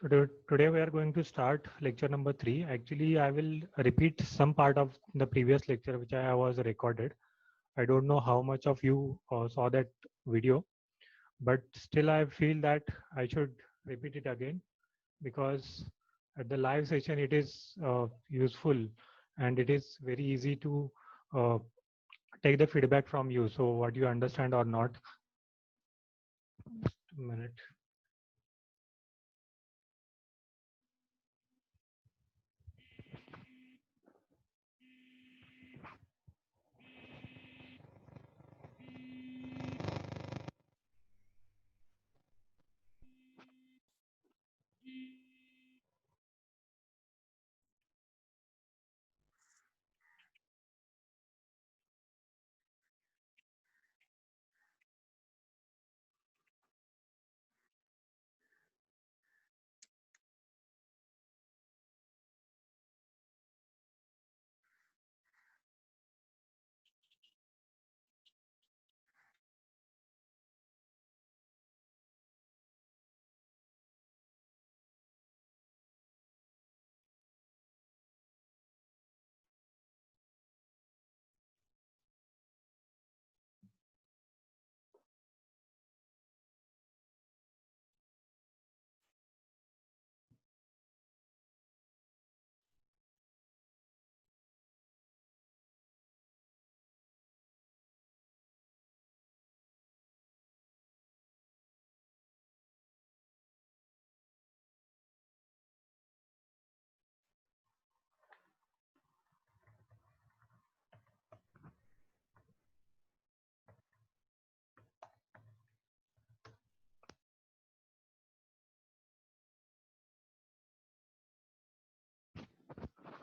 Today we are going to start lecture number 3. Actually, I will repeat some part of the previous lecture which I was recorded. I don't know how much of you saw that video, but still I feel that I should repeat it again because at the live session it is useful and it is very easy to uh, take the feedback from you. So what you understand or not. Just a minute.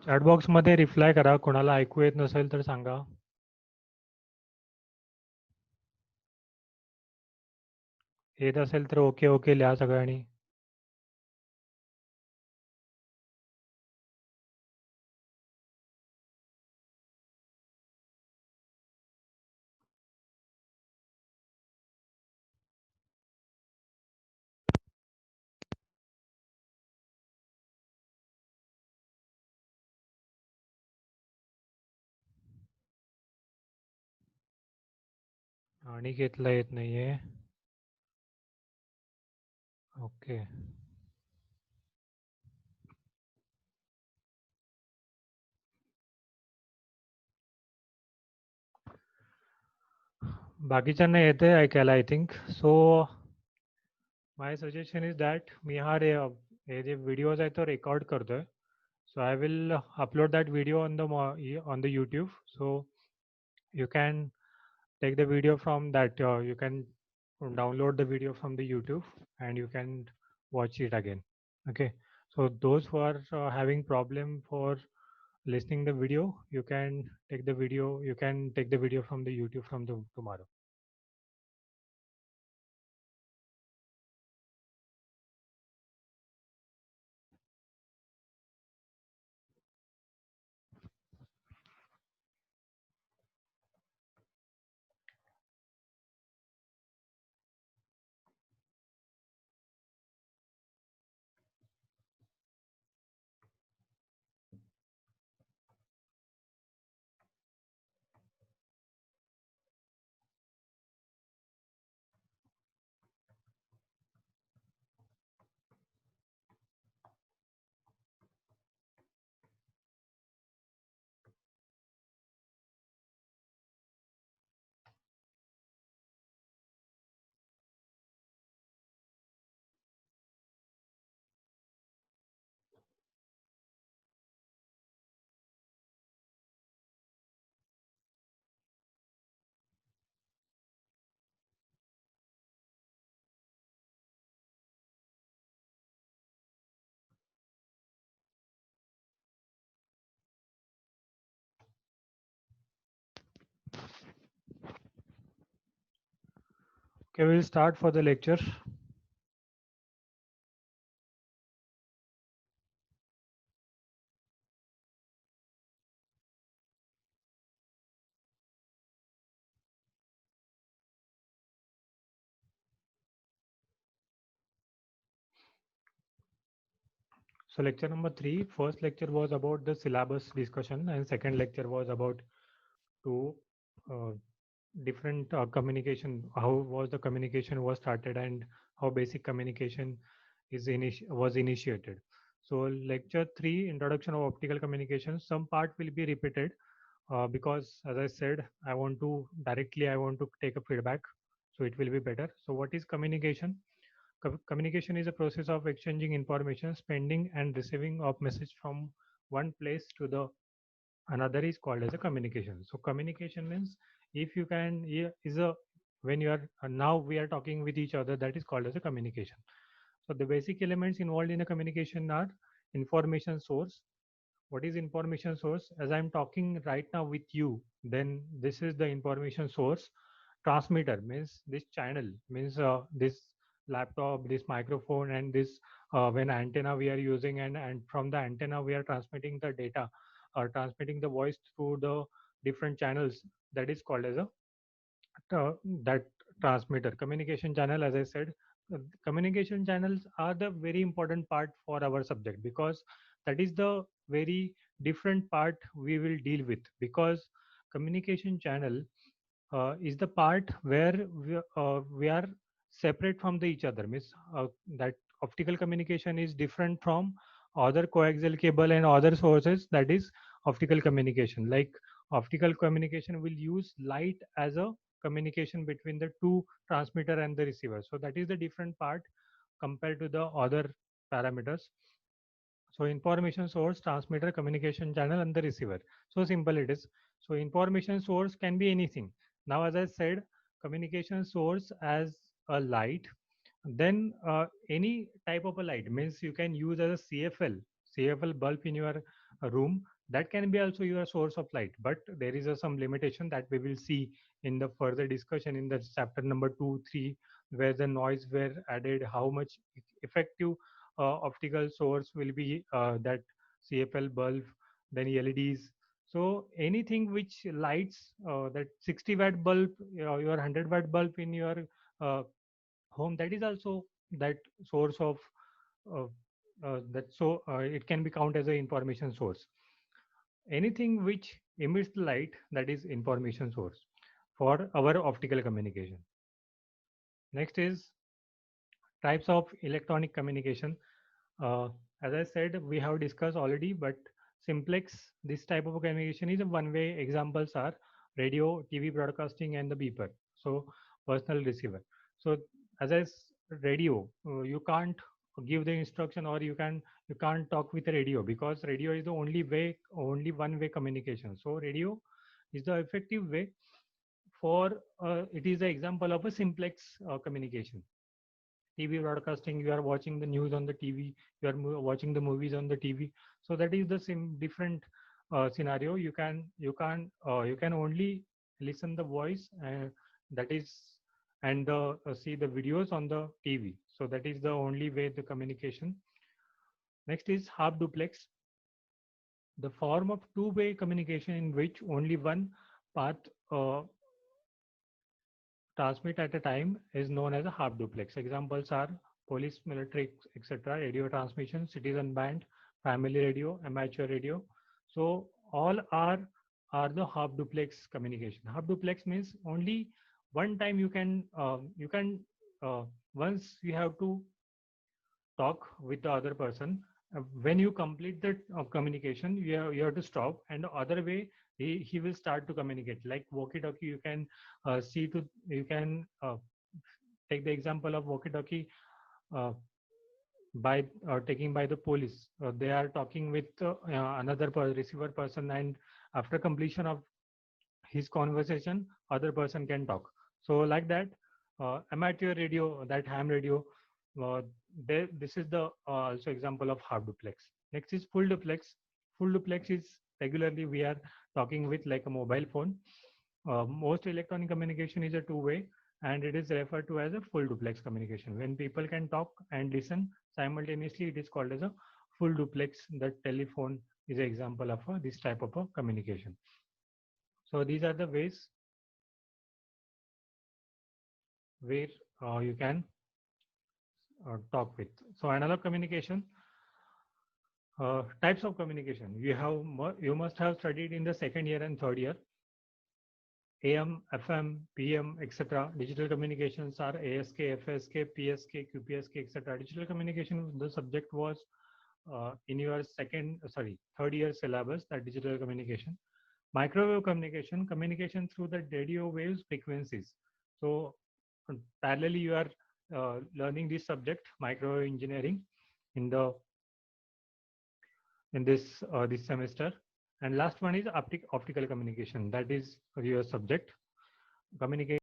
Chat box मध्ये reply करा. कोणाला ऐकू येत नसेल तर सांगा. येत असेल तर ओके ओके लिहा सगळ्यांनी. आणि घेतला येत नाहीये. ओके. बाकीच्यांना येते ऐकायला I think. So my suggestion is that मी हे जे व्हिडिओज आहे तो रेकॉर्ड करतोय. So I will upload that video on the YouTube. So you can take the video from that. You can download the video from the YouTube and you can watch it again. Okay. So those who are having problem for listening the video, you can take the video. You can take the video from the YouTube from the tomorrow. Okay, we'll start for the lecture. So lecture number 3, first lecture was about the syllabus discussion and second lecture was about two uh, different communication, how was the communication was started and how basic communication was initiated. So lecture 3, introduction of optical communication, some part will be repeated because as I said, I want to take a feedback, so it will be better. So what is communication? Communication is a process of exchanging information, sending and receiving of message from one place to the another is called as a communication. So communication means if you can is a when you are now we are talking with each other, that is called as a communication. So the basic elements involved in a communication are information source. What is information source? As I'm talking right now with you, then this is the information source. Transmitter means this channel, means this laptop, this microphone, and this when antenna we are using, and from the antenna we are transmitting the data or transmitting the voice through the different channels, that is called as a uh, that transmitter. Communication channel, as I said, communication channels are the very important part for our subject because that is the very different part we will deal with, because communication channel is the part where we are separate from the each other, means that optical communication is different from other coaxial cable and other sources, that is optical communication. Like optical communication will use light as a communication between the two transmitter and the receiver, so that is the different part compared to the other parameters. So information source, transmitter, communication channel, and the receiver. So simple it is. So information source can be anything. Now, as I said, communication source as a light, then any type of a light, means you can use as a CFL bulb in your room. That can be also your source of light, but there is some limitation that we will see in the further discussion in the chapter number 2, 3, where the noise were added, how much effective optical source will be that CFL bulb, then LEDs. So anything which lights that 60-watt bulb, your 100-watt bulb in your uh, home, that is also that source of uh, it can be counted as an information source. Anything which emits the light, that is information source for our optical communication. Next is types of electronic communication. uh, as I said, we have discussed already, but simplex, this type of communication is a one way. Examples are radio, TV broadcasting, and the beeper. So personal receiver. So as radio, you can't give the instruction, or you can't talk with the radio, because radio is the only one way communication. So radio is the effective way for it is the example of a simplex communication. TV broadcasting, you are watching the news on the TV, you are watching the movies on the TV. So that is the same different scenario. You can only listen the voice, that is, and see the videos on the TV. So that is the only way the communication. Next is half duplex, the form of two-way communication in which only one path uh, transmit at a time is known as a half duplex. Examples are police, military, etc., radio transmission, citizen band, family radio, amateur radio. So all are the half duplex communication. Half duplex means only one time you can once you have to talk with the other person. When you complete the communication, you have to stop, and the other way he will start to communicate. Like walkie-talkie, you can take the example of walkie-talkie uh, by taking by the police. They are talking with another receiver person, and after completion of his conversation, other person can talk. So like that, amateur radio, that ham radio, uh, this is the also example of half duplex. Next is full duplex. Full duplex is regularly we are talking with like a mobile phone. Most electronic communication is a two-way, and it is referred to as a full duplex communication. When people can talk and listen simultaneously, it is called as a full duplex. The telephone is an example of this type of a communication. So these are the ways where you can talk with. So analog communication. Types of communication. You must have studied in the second year and third year. AM, FM, PM, etc. Digital communications are ASK, FSK, PSK, QPSK, etc. Digital communication, the subject was in your third year syllabus, that digital communication. Microwave communication, communication through the radio waves frequencies. So parallelly, you are learning this subject, microwave engineering, in the in this semester. And last one is optical communication. That is your subject. Communication.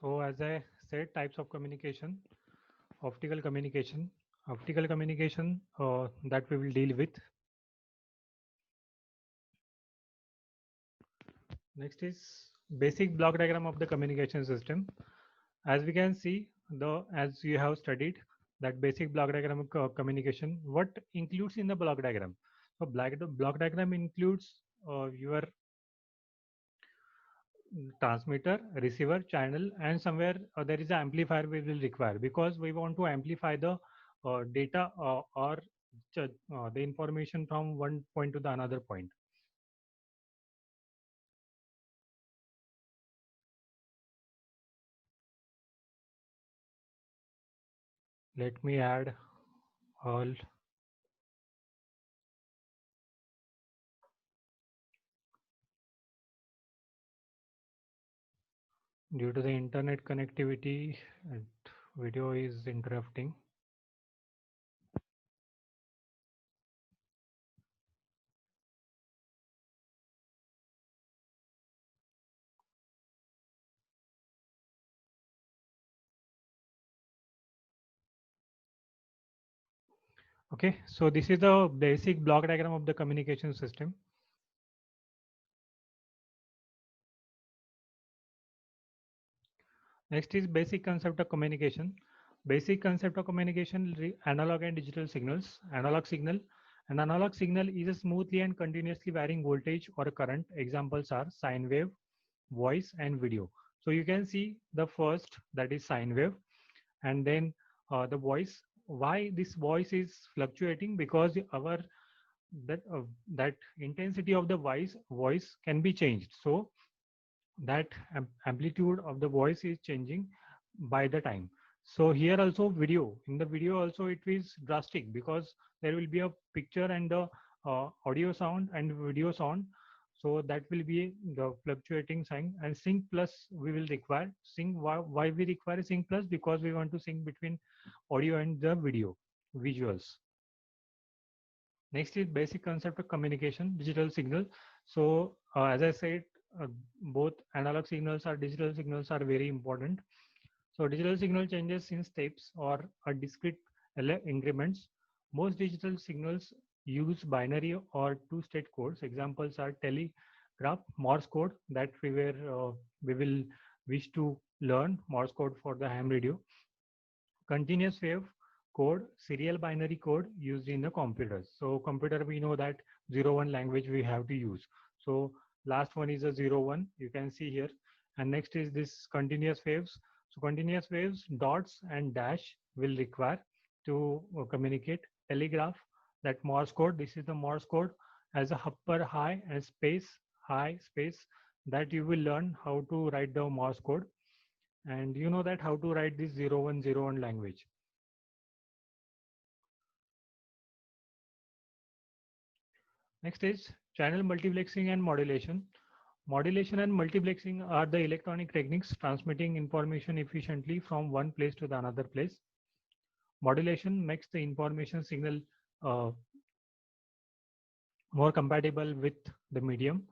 So as I said, types of communication, optical communication, that we will deal with. Next is basic block diagram of the communication system. As we can see, as you have studied that basic block diagram of communication, what includes in the block diagram? So block diagram includes your transmitter, receiver, channel, and somewhere there is an amplifier we will require, because we want to amplify the data or the information from one point to the another point. Let me add all. Due to the internet connectivity, video is interrupting. Okay, so this is the basic block diagram of the communication system. Next is basic concept of communication. Basic concept of communication, analog and digital signals. Analog signal. An analog signal is a smoothly and continuously varying voltage or current. Examples are sine wave, voice, and video. So you can see the first, that is sine wave, and then the voice. Why this voice is fluctuating? Because our that intensity of the voice can be changed. So that amplitude of the voice is changing by the time. So here also video, in the video also it is drastic because there will be a picture and the audio sound and video sound. So that will be the fluctuating sign. And sync plus we will require sync. Why we require sync plus? Because we want to sync between audio and the video visuals. Next is basic concept of communication, digital signal. So as I said, uh, both analog signals or digital signals are very important. So digital signal changes in steps or a discrete increments. Most digital signals use binary or two-state codes. Examples are telegraph, Morse code that we will wish to learn Morse code for the ham radio. Continuous wave code, serial binary code used in the computers. So computer, we know that 0 1 language we have to use. So last one is a 0 1, you can see here. And next is this continuous waves. So continuous waves, dots and dash will require to communicate. Telegraph, that Morse code, this is the Morse code as a upper high and space, high space, that you will learn how to write the Morse code. And you know that how to write this 0101 language. Next is channel multiplexing and modulation. Modulation and multiplexing are the electronic techniques transmitting information efficiently from one place to the another place. Modulation makes the information signal uh, more compatible with the medium.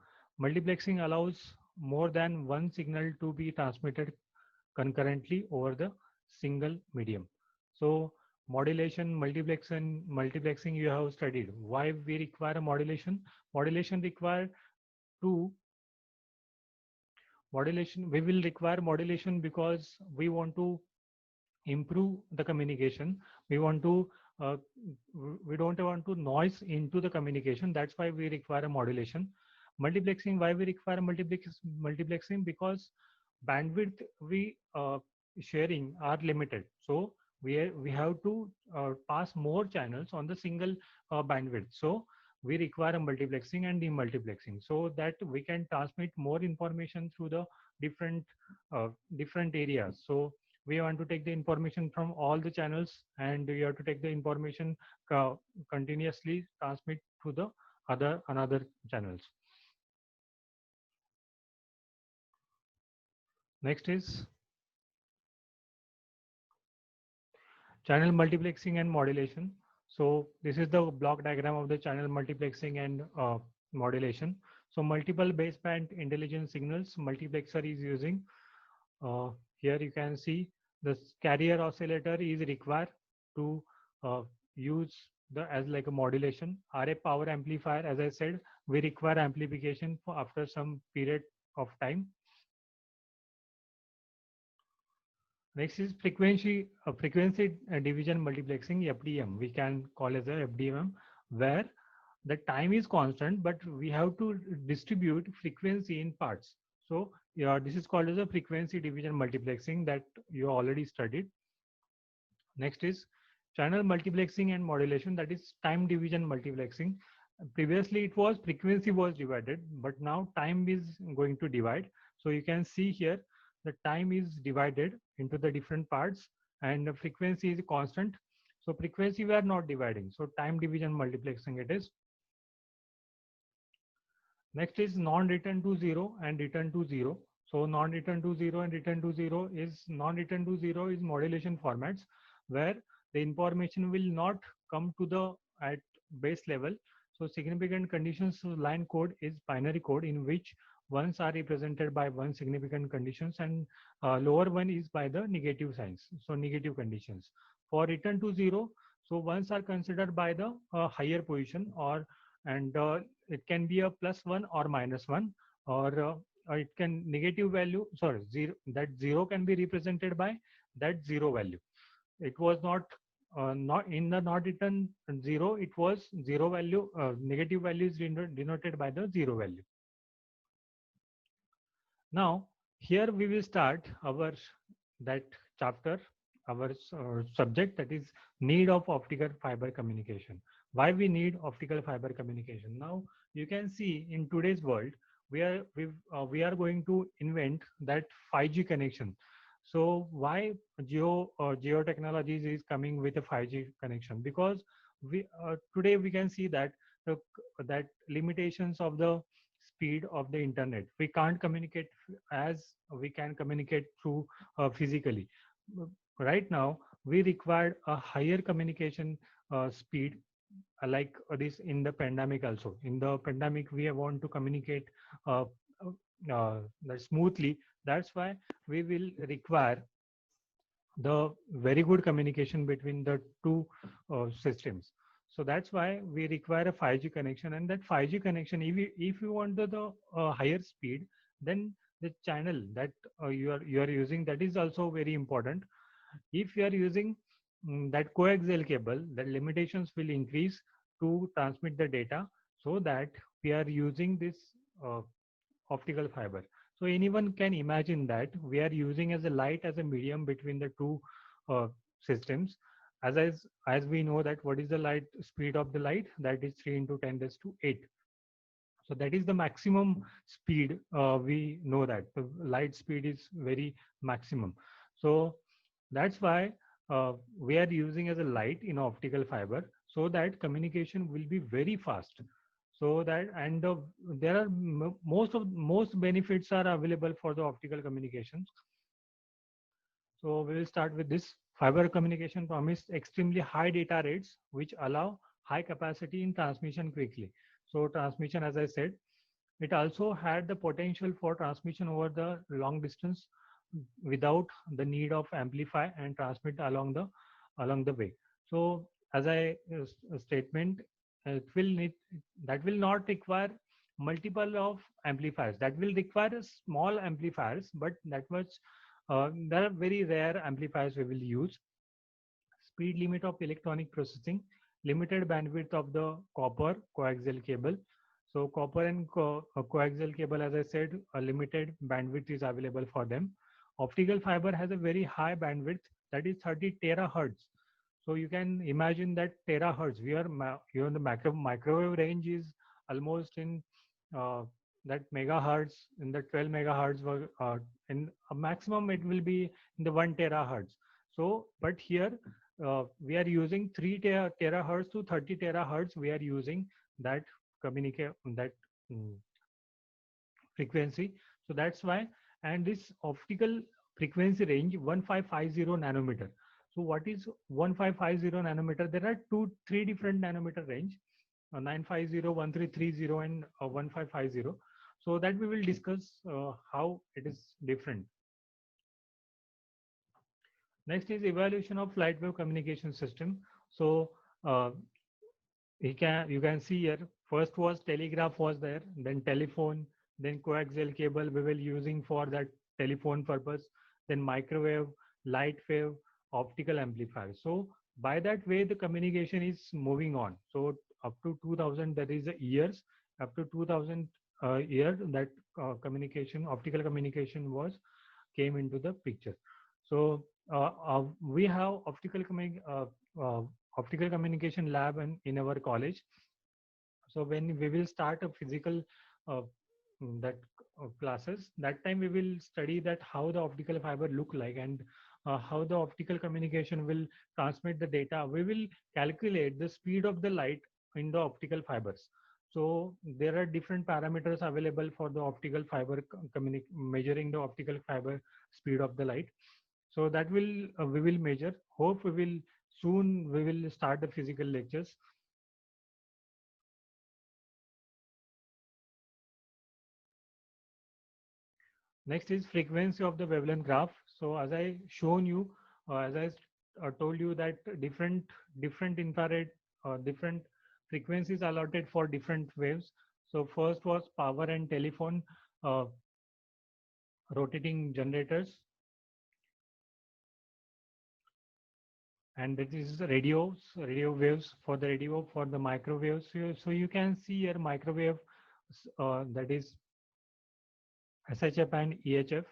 Multiplexing allows more than one signal to be transmitted concurrently over the single medium. So modulation, multiplexing you have studied. Why we require a modulation? Modulation require to modulation. We will require modulation because we want to improve the communication. We want to uh, we don't want to noise into the communication. That's why we require a modulation. Multiplexing, why we require multiplexing? Because bandwidth we sharing are limited. So we have to pass more channels on the single bandwidth. So we require a multiplexing and demultiplexing so that we can transmit more information through the different different areas. So we want to take the information from all the channels and we have to take the information continuously transmit to the another channels. Next is channel multiplexing and modulation. So this is the block diagram of the channel multiplexing and modulation. So multiple baseband intelligent signals multiplexer is using. Here you can see the carrier oscillator is required to use the as like a modulation. RF power amplifier, as I said, we require amplification for after some period of time. Next is frequency division multiplexing, FDM. We can call as a FDM, where the time is constant, but we have to distribute frequency in parts. So yeah, this is called as a frequency division multiplexing that you already studied. Next is channel multiplexing and modulation, that is time division multiplexing. Previously it was frequency was divided, but now time is going to divide. So you can see here the time is divided into the different parts and the frequency is constant. So frequency we are not dividing. So time division multiplexing it is. Next is non-return to zero and return to zero. So non-return to zero and return to zero is non-return to zero is modulation formats where the information will not come to the at base level. So significant conditions line code is binary code in which ones are represented by one significant conditions and lower one is by the negative signs. So negative conditions. For return to zero, so ones are considered by the higher position or and it can be a +1 or -1 or it can negative value, sorry, zero, that zero can be represented by that zero value. It was not in the not return zero, it was zero value, negative value is denoted by the zero value. Now here we will start our that chapter, our subject, that is need of optical fiber communication. why we need optical fiber communication. Now you can see in today's world we are going to invent that 5G connection. So why Geo Technologies is coming with a 5G connection? Because we today we can see that the that limitations of the speed of the internet, we can't communicate as we can communicate through physically. Right now we require a higher communication speed, like this in the pandemic. Also in the pandemic we want to communicate uh, that smoothly. That's why we will require the very good communication between the two systems. So that's why we require a 5G connection, and that 5G connection, if you want the higher speed, then the channel that you are using, that is also very important. If you are using that coaxial cable, the limitations will increase to transmit the data, so that we are using this uh, optical fiber. So anyone can imagine that we are using as a light as a medium between the two uh, systems. As we know that what is the light speed of the light, that is 3 into 10 raised to 8. So that is the maximum speed. We know that the light speed is very maximum. So that's why we are using as a light in optical fiber, so that communication will be very fast. So that, and there are most benefits are available for the optical communications. So we will start with this. Fiber communication promise extremely high data rates, which allow high capacity in transmission quickly. So transmission, as I said, it also had the potential for transmission over the long distance without the need of amplify and transmit along the way. So as statement, it will need, that will not require multiple of amplifiers. That will require a small amplifiers, but that much there are very rare amplifiers we will use. Speed limit of electronic processing, limited bandwidth of the copper coaxial cable. So copper and coaxial cable, as I said, a limited bandwidth is available for them. Optical fiber has a very high bandwidth, that is 30 terahertz. So you can imagine that terahertz. We are here the microwave range is almost in uh, that megahertz, in the 12 megahertz, in a maximum it will be in the 1 terahertz. So, but here we are using 3 terahertz to 30 terahertz. We are using that communicate that mm, frequency. So that's why, and this optical frequency range 1550 nanometer. So what is 1550 nanometer? There are three different nanometer range, 950, 1330, and 1550. So that we will discuss how it is different. Next is evaluation of light wave communication system. So uh, you can see here, first was telegraph was there, then telephone, then coaxial cable we were using for that telephone purpose, then microwave, light wave, optical amplifier. So by that way the communication is moving on. So up to 2000, that is the years, up to 2000 year, that communication, optical communication was came into the picture. So we have uh, optical communication lab in our college. So when we will start a physical uh, that classes, that time we will study that how the optical fiber look like, and how the optical communication will transmit the data. We will calculate the speed of the light in the optical fibers. So there are different parameters available for the optical fiber measuring the optical fiber speed of the light. So that will we will measure. Hope we will start the physical lectures. Next is frequency of the wavelength graph. So as I shown you, as I told you that different infrared, different frequencies allotted for different waves. So first was power and telephone uh, rotating generators, and that is the radio waves for the radio, for the microwaves. So you can see here microwave, that is SHF and EHF,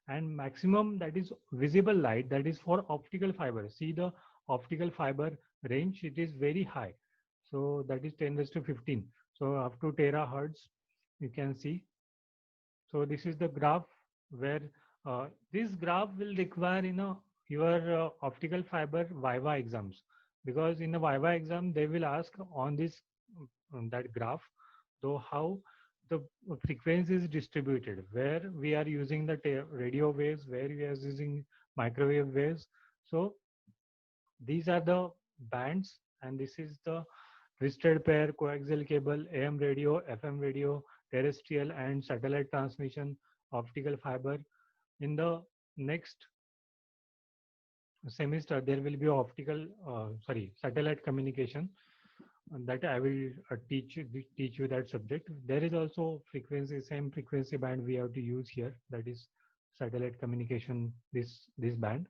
and maximum, that is visible light, that is for optical fiber. See the optical fiber range, it is very high. So that is 10 raised to 15. So up to terahertz, you can see. So this is the graph where this graph will require your optical fiber Viva exams, because in the Viva exam they will ask on this that graph, so how the frequency is distributed, where we are using the radio waves, where we are using microwave waves. So these are the bands, and this is the twisted pair, coaxial cable, AM radio, FM radio, terrestrial and satellite transmission, optical fiber. In the next semester, there will be satellite communication, and that I will teach you that subject. There is also frequency, same frequency band we have to use here. That is satellite communication. This band.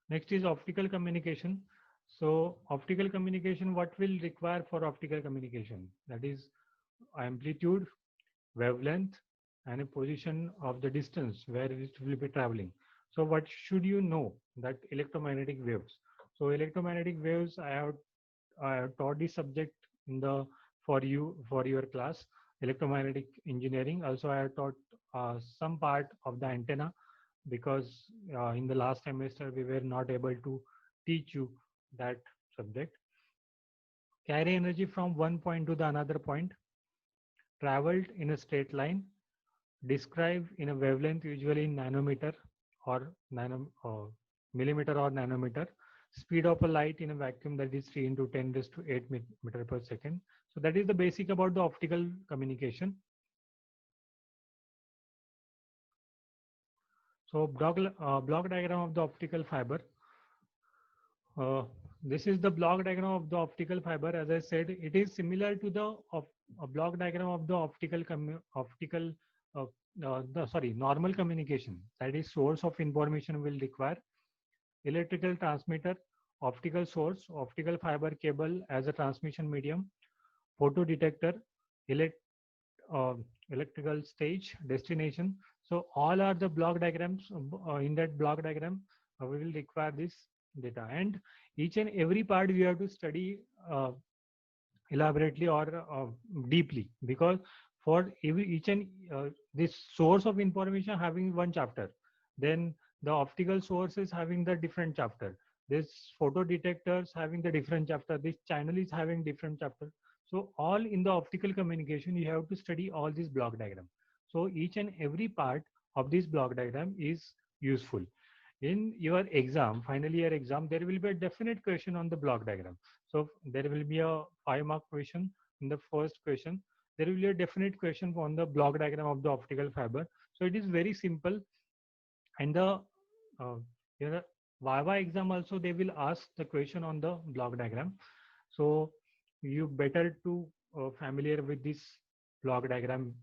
Next is optical communication. So optical communication, what will require for optical communication? That is amplitude, wavelength, and a position of the distance where it will be traveling. So what should you know? That electromagnetic waves. So electromagnetic waves, I have taught this subject in the for your class, electromagnetic engineering. Also, I have taught some part of the antenna, because in the last semester we were not able to teach you that subject. Carry energy from one point to the another point, traveled in a straight line, described in a wavelength, usually in nanometer or millimeter or nanometer. Speed of a light in a vacuum, that is 3 into 10 raised to 8 meter per second. So that is the basic about the optical communication. So block diagram of the optical fiber. This is the block diagram of the optical fiber. As I said, it is similar to the block diagram of the normal communication. That is, source of information will require electrical transmitter, optical source, optical fiber cable as a transmission medium, photo detector, uh, electrical stage, destination. So all are the block diagrams. In that block diagram, we will require this data, and each and every part we have to study elaborately or deeply, because for each and this source of information having one chapter, then the optical source is having the different chapter, this photo detectors having the different chapter, this channel is having different chapter. So all in the optical communication you have to study all these block diagram. So each and every part of this block diagram is useful. In your exam, final year exam, there will be a definite question on the block diagram. So there will be a 5-mark question in the first question. There will be a definite question on the block diagram of the optical fiber. So it is very simple. And the Viva exam also, they will ask the question on the block diagram. So you better to familiar with this block diagram.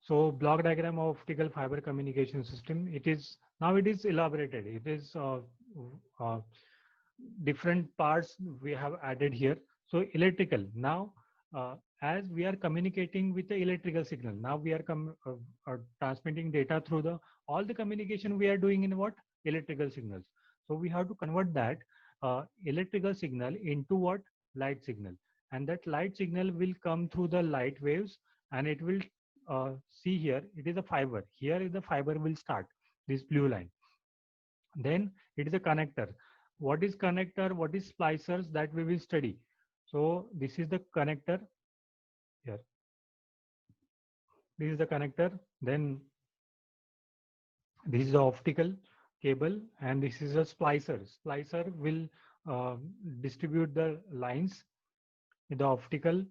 So block diagram of optical fiber communication system, it is elaborated. It is uh, different parts we have added here. So electrical, now as we are communicating with the electrical signal, now we are transmitting data through the all the communication we are doing in what? Electrical signals. So we have to convert that electrical signal into what? Light signal. And that light signal will come through the light waves, and it will see here, it is a fiber. Here is the fiber will start, this blue line. Then it is a connector. What is connector? What is splicers? That we will study. So this is the connector here. This is the connector. Then this is the optical cable, and this is a splicer. Splicer will distribute the lines in the optical,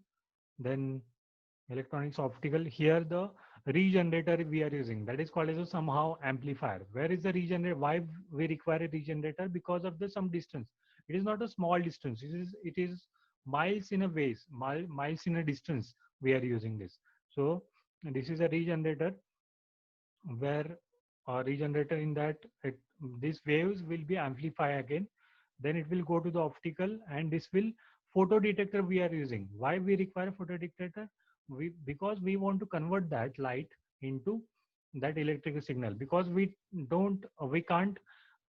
then electronics optical. Here the regenerator we are using, that is called as a somehow amplifier. Where is the regenerator? Why we require a regenerator? Because of the some distance. It is not a small distance. It is miles in a ways, miles in a distance we are using this. So this is a regenerator, where regenerator in that these waves will be amplified again. Then it will go to the optical, and this will photo detector we are using. Why we require photo detector? Because we want to convert that light into that electrical signal, because we can't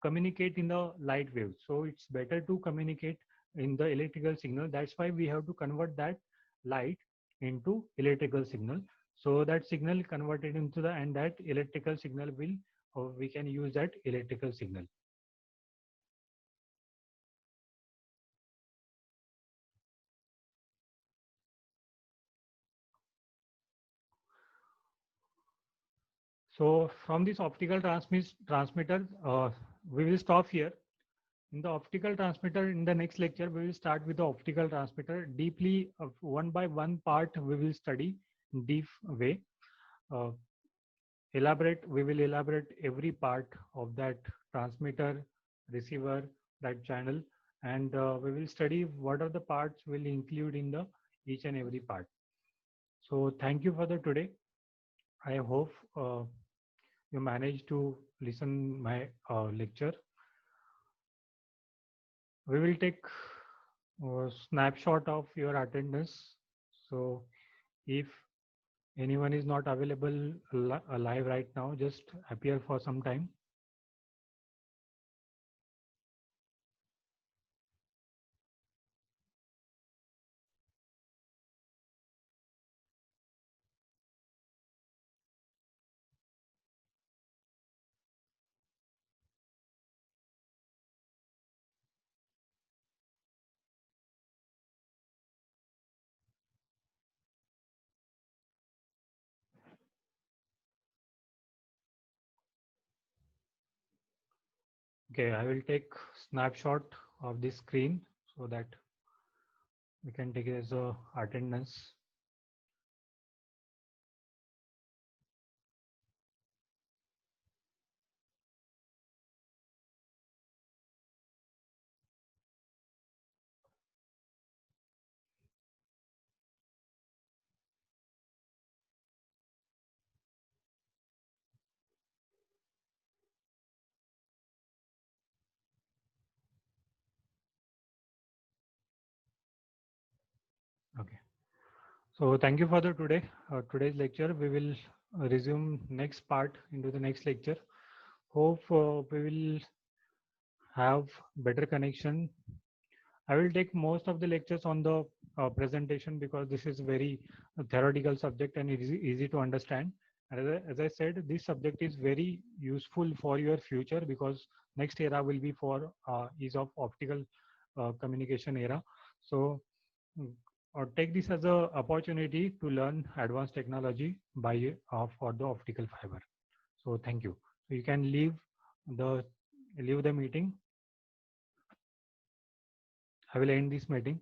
communicate in the light waves. So it's better to communicate in the electrical signal. That's why we have to convert that light into electrical signal. So that signal converted into the, and that electrical signal will, we can use that electrical signal. So from this optical transmitter, we will stop here. In the optical transmitter, in the next lecture, we will start with the optical transmitter. Deeply, one by one part, we will study in deep way. Uh, we will elaborate every part of that transmitter, receiver, that channel, and we will study what are the parts will include in the each and every part. So thank you for the today. I hope you managed to listen my lecture. We will take a snapshot of your attendance. So if anyone is not available live right now, just appear for some time. Okay, I will take snapshot of this screen so that we can take it as a attendance. Okay. So thank you for the today's lecture. We will resume next part into the next lecture. Hope we will have better connection. I will take most of the lectures on the presentation because this is very theoretical subject and it is easy to understand. And as I said, this subject is very useful for your future because next era will be for ease of optical communication era. So take this as a opportunity to learn advanced technology by for the optical fiber. So thank you. So you can leave the meeting. I will end this meeting.